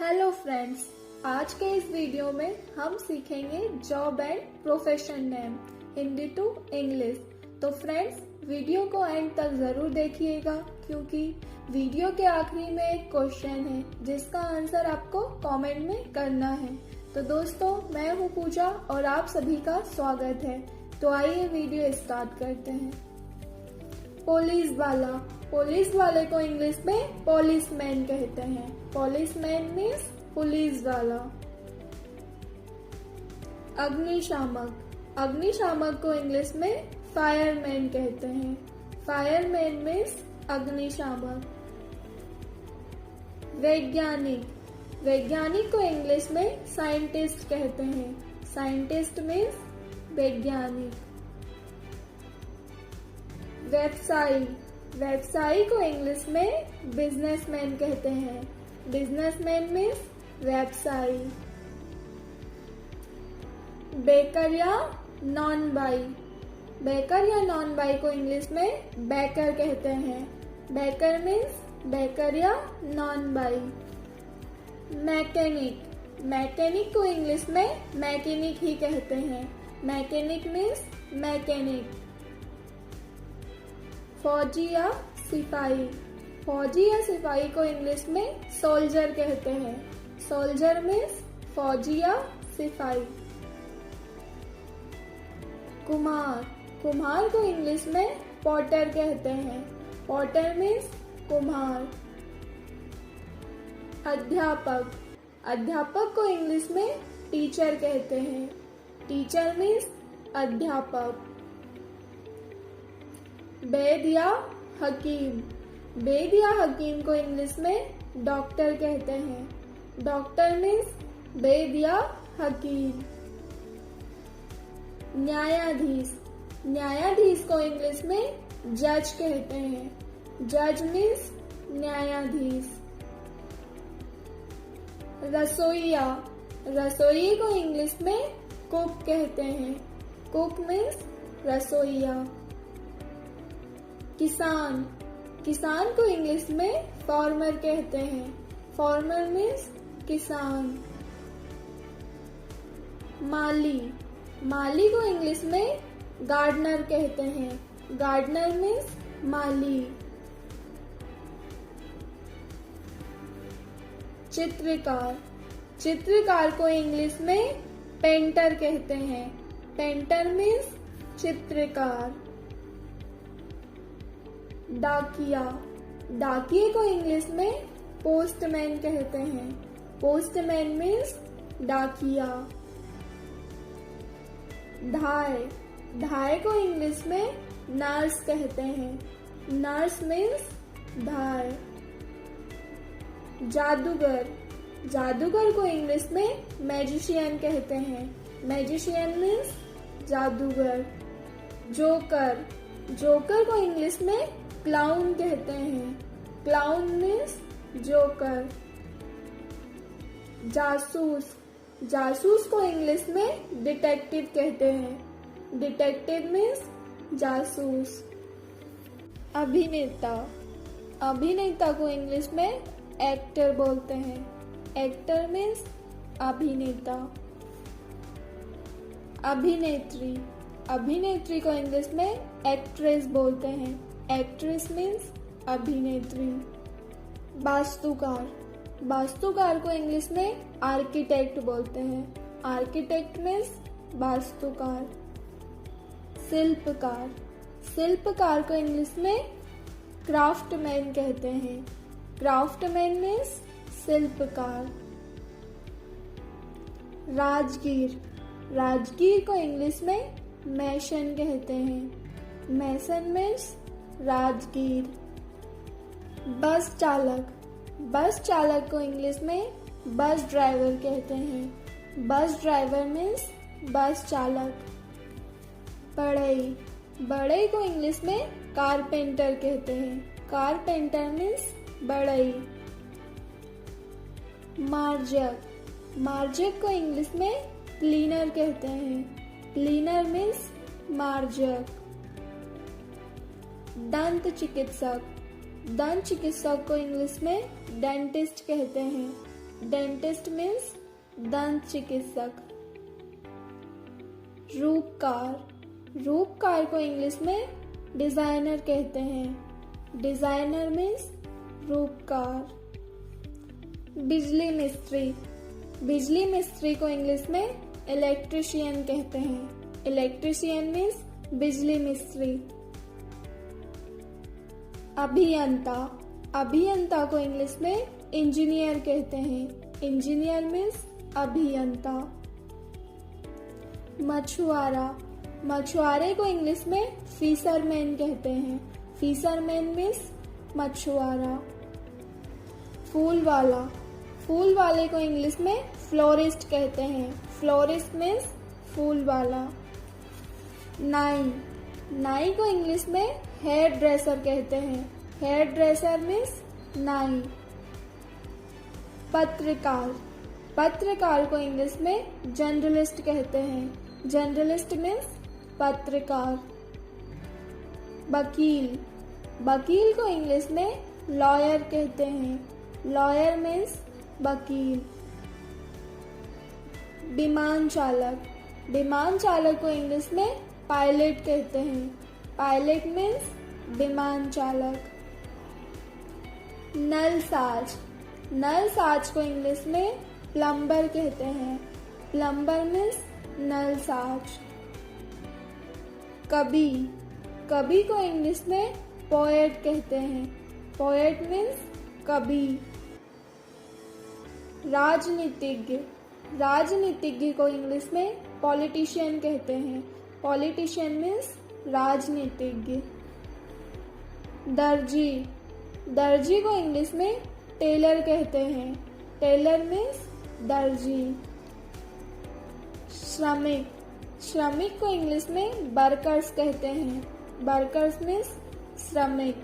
Hello friends, आज के इस वीडियो में हम सीखेंगे job and profession name Hindi to English. तो फ्रेंड्स, वीडियो को एंड तक जरूर देखिएगा क्योंकि वीडियो के आखिरी में एक क्वेश्चन है जिसका आंसर आपको कमेंट में करना है। तो दोस्तों, मैं हूँ पूजा और आप सभी का स्वागत है। तो आइए वीडियो स्टार्ट करते हैं। पुलिस वाले को इंग्लिश में पुलिसमैन कहते हैं। पुलिसमैन मीन्स पुलिस वाला। अग्निशामक को इंग्लिश में फायरमैन कहते हैं। फायरमैन मीन्स अग्निशामक। वैज्ञानिक को इंग्लिश में साइंटिस्ट कहते हैं। साइंटिस्ट मीन्स वैज्ञानिक। व्यवसायी को इंग्लिश में बिजनेसमैन कहते हैं। बिजनेसमैन मीन्स व्यवसायी। बेकर या नॉन बाई को इंग्लिश में बेकर कहते हैं। बेकर मीन्स बेकर या नॉन बाई। मैकेनिक को इंग्लिश में मैकेनिक ही कहते हैं। Mechanic means mechanic. फौजी या सिपाही को इंग्लिश में सोल्जर कहते हैं। सोल्जर मीन्स फौजी या सिपाही। कुम्हार को इंग्लिश में पॉटर कहते हैं। पॉटर मीन्स कुम्हार। अध्यापक को इंग्लिश में टीचर कहते हैं। टीचर मीन्स अध्यापक। वैद्य या हकीम को इंग्लिश में डॉक्टर कहते हैं। डॉक्टर मीन्स वैद्य या हकीम। न्यायाधीश को इंग्लिश में जज कहते हैं। जज मीन्स न्यायाधीश। रसोई को इंग्लिश में कुक कहते हैं। कुक मीन्स रसोइया। किसान को इंग्लिश में फार्मर कहते हैं। फार्मर मीन्स किसान। माली को इंग्लिश में गार्डनर कहते हैं। गार्डनर मीन्स माली। चित्रकार को इंग्लिश में पेंटर कहते हैं। पेंटर मीन्स चित्रकार। डाकिये को इंग्लिश में पोस्टमैन कहते हैं। पोस्टमैन मीन्स डाकिया। धाय को इंग्लिश में नर्स कहते हैं। नर्स मीन्स धाय। जादूगर को इंग्लिश में मैजिशियन कहते हैं। मैजिशियन मीन्स जादूगर। जोकर को इंग्लिश में क्लाउन कहते हैं। Clown means joker. जासूस को इंग्लिश में डिटेक्टिव कहते हैं। डिटेक्टिव मीन्स जासूस। अभिनेता को इंग्लिश में एक्टर बोलते हैं। एक्टर मीन्स अभिनेता। अभिनेत्री को इंग्लिश में एक्ट्रेस बोलते हैं। एक्ट्रेस मीन्स अभिनेत्री। वास्तुकार को इंग्लिश में आर्किटेक्ट बोलते हैं। आर्किटेक्ट मीन्स वास्तुकार। शिल्पकार को इंग्लिश में क्राफ्टमैन कहते हैं। क्राफ्टमैन मीन्स शिल्पकार। राजगीर को इंग्लिश में मैसन कहते हैं। मैसन मीन्स राजगीर। बस चालक को इंग्लिश में बस ड्राइवर कहते हैं। बस ड्राइवर मीन्स बस चालक। बढ़ई को इंग्लिश में कारपेंटर कहते हैं। कारपेंटर मीन्स बढ़ई। मार्जक को इंग्लिश में क्लीनर कहते हैं। क्लीनर मीन्स मार्जक। दंत चिकित्सक को इंग्लिश में डेंटिस्ट कहते हैं। डेंटिस्ट मीन्स दंत चिकित्सक। रूपकार, रूपकार को इंग्लिश में डिजाइनर कहते हैं। डिजाइनर मीन्स रूपकार। बिजली मिस्त्री, बिजली मिस्त्री को इंग्लिश में इलेक्ट्रिशियन कहते हैं। इलेक्ट्रिशियन मीन्स बिजली मिस्त्री। अभियंता, अभियंता को इंग्लिश में इंजीनियर कहते हैं। इंजीनियर मीन्स अभियंता। मछुआरा, मछुआरे को इंग्लिश में फिशरमैन कहते हैं। फिशरमैन मीन्स मछुआरा। फूल वाला, फूल वाले को इंग्लिश में फ्लोरिस्ट कहते हैं। फ्लोरिस्ट मीन्स फूल वाला। नाई, नाई को इंग्लिश में हेयर ड्रेसर कहते हैं। हेयर ड्रेसर मीन्स नाई। पत्रकार, पत्रकार को इंग्लिश में जर्नलिस्ट कहते हैं। जर्नलिस्ट मीन्स पत्रकार। वकील, वकील को इंग्लिश में लॉयर कहते हैं। लॉयर मीन्स वकील। विमान चालक, विमान चालक को इंग्लिश में पायलट कहते हैं। पायलट मीन्स विमान चालक। नलसाज, नलसाज को इंग्लिश में प्लम्बर कहते हैं। प्लम्बर मीन्स नलसाज। कवि, कवि को इंग्लिश में पोएट कहते हैं। पोएट मीन्स कवि। राजनीतिज्ञ, राजनीतिज्ञ को इंग्लिश में पॉलिटिशियन कहते हैं। पॉलिटिशियन मीन्स राजनीतिज्ञ। दर्जी, दर्जी को इंग्लिश में टेलर कहते हैं। टेलर मीन्स दर्जी। श्रमिक, श्रमिक को इंग्लिश में वर्कर्स कहते हैं। वर्कर्स मीन्स श्रमिक।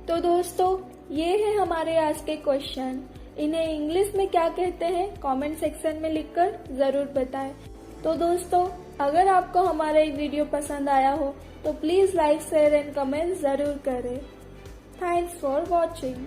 तो दोस्तों, ये है हमारे आज के क्वेश्चन। इन्हें इंग्लिश में क्या कहते हैं कमेंट सेक्शन में लिखकर जरूर बताएं। तो दोस्तों, अगर आपको हमारा ये वीडियो पसंद आया हो तो please like, share and comment जरूर करें। Thanks for watching.